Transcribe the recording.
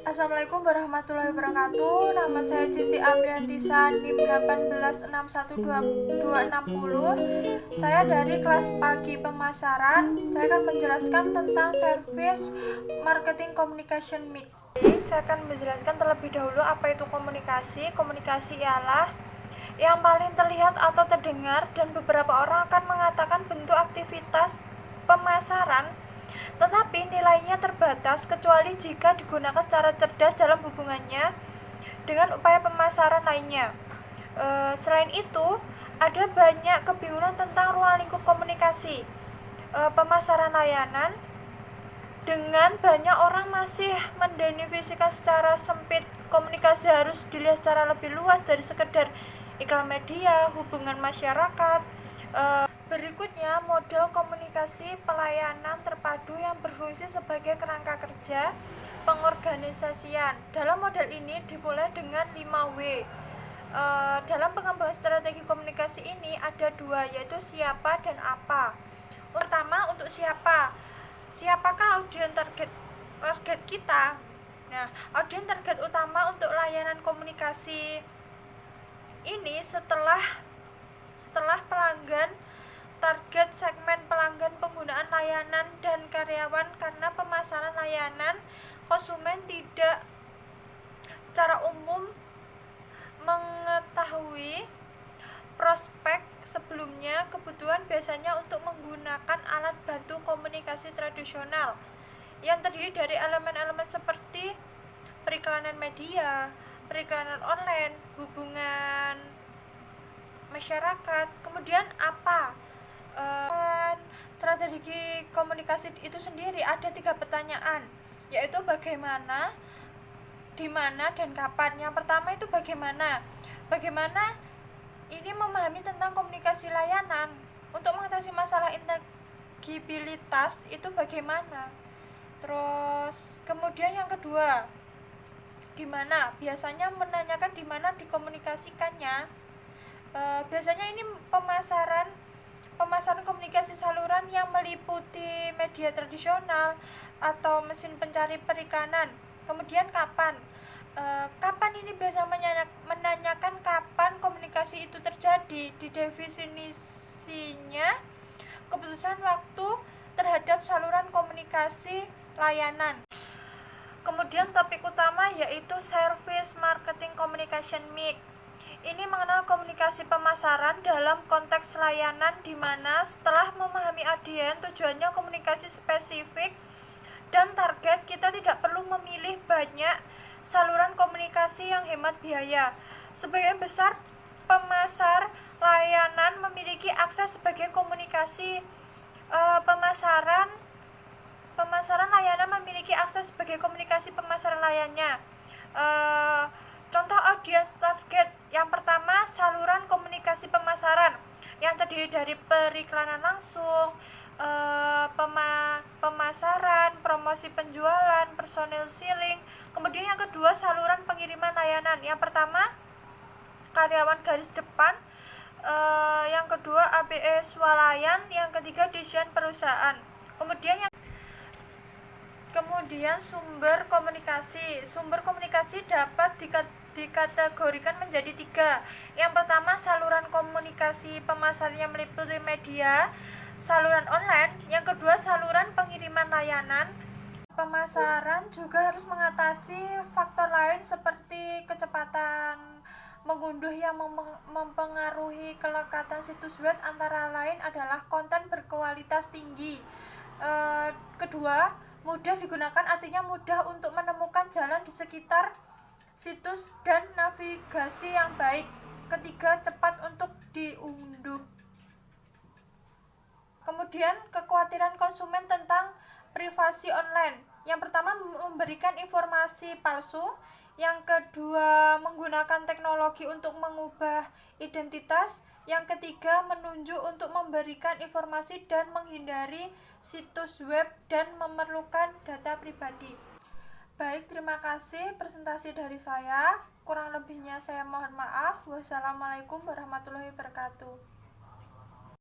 Assalamualaikum warahmatullahi wabarakatuh. Nama saya Cici Apriantisa, NIM 1861260. Saya dari kelas pagi pemasaran. Saya akan menjelaskan tentang service marketing communication mix. Saya akan menjelaskan terlebih dahulu apa itu komunikasi. Komunikasi ialah yang paling terlihat atau terdengar, dan beberapa orang akan mengatakan bentuk aktivitas pemasaran, tetapi nilainya terbatas kecuali jika digunakan secara cerdas dalam hubungannya dengan upaya pemasaran lainnya. Selain itu, ada banyak kebingungan tentang ruang lingkup komunikasi pemasaran layanan, dengan banyak orang masih mendefinisikan secara sempit. Komunikasi harus dilihat secara lebih luas dari sekedar iklan media, hubungan masyarakat. Berikutnya, model komunikasi pelayanan terpadu yang berfungsi sebagai kerangka kerja pengorganisasian. Dalam model ini dimulai dengan 5W. Dalam pengembangan strategi komunikasi ini ada dua, yaitu siapa dan apa. Pertama, untuk siapa. Siapakah audiens target kita? Nah, audiens target utama untuk layanan komunikasi ini setelah pelanggan, target segmen pelanggan penggunaan layanan dan karyawan. Karena pemasaran layanan, konsumen tidak secara umum mengetahui prospek sebelumnya. Kebutuhan biasanya untuk menggunakan alat bantu komunikasi tradisional yang terdiri dari elemen-elemen seperti periklanan media, periklanan online, hubungan masyarakat. Kemudian apa? Strategi komunikasi itu sendiri ada 3 pertanyaan, yaitu bagaimana, di mana, dan kapan. Yang pertama itu bagaimana. Bagaimana ini memahami tentang komunikasi layanan. Untuk mengatasi masalah intangibilitas itu bagaimana. Terus kemudian yang kedua, di mana. Biasanya menanyakan di mana dikomunikasikannya. Biasanya ini pemasaran komunikasi saluran yang meliputi media tradisional atau mesin pencari periklanan. Kemudian kapan. Kapan ini biasa menanyakan kapan komunikasi itu terjadi. Di definisinya, keputusan waktu terhadap saluran komunikasi layanan. Kemudian topik utama yaitu service marketing communication mix. Ini mengenal komunikasi pemasaran dalam konteks layanan, di mana setelah memahami audiens, tujuannya komunikasi spesifik dan target, kita tidak perlu memilih banyak saluran komunikasi yang hemat biaya. Sebagian besar pemasar layanan memiliki akses sebagai komunikasi pemasaran layanan memiliki akses sebagai komunikasi pemasaran layannya. Contoh audiens target. Yang pertama, saluran komunikasi pemasaran yang terdiri dari periklanan langsung, pemasaran, promosi penjualan, personal selling. Kemudian yang kedua, saluran pengiriman layanan. Yang pertama, karyawan garis depan, yang kedua ABE swalayan, yang ketiga desain perusahaan. Kemudian sumber komunikasi. Sumber komunikasi dapat dikategorikan menjadi 3. Yang pertama, saluran komunikasi pemasaran yang meliputi media, saluran online. Yang kedua, saluran pengiriman layanan. Pemasaran juga harus mengatasi faktor lain seperti kecepatan mengunduh yang mempengaruhi kelekatan situs web. Antara lain adalah konten berkualitas tinggi. Kedua, mudah digunakan, artinya mudah untuk menemukan jalan di sekitar situs dan navigasi yang baik. Ketiga, cepat untuk diunduh. Kemudian kekhawatiran konsumen tentang privasi online. Yang pertama, memberikan informasi palsu. Yang kedua, menggunakan teknologi untuk mengubah identitas. Yang ketiga, menunjuk untuk memberikan informasi dan menghindari situs web dan memerlukan data pribadi. Baik, terima kasih presentasi dari saya. Kurang lebihnya saya mohon maaf. Wassalamualaikum warahmatullahi wabarakatuh.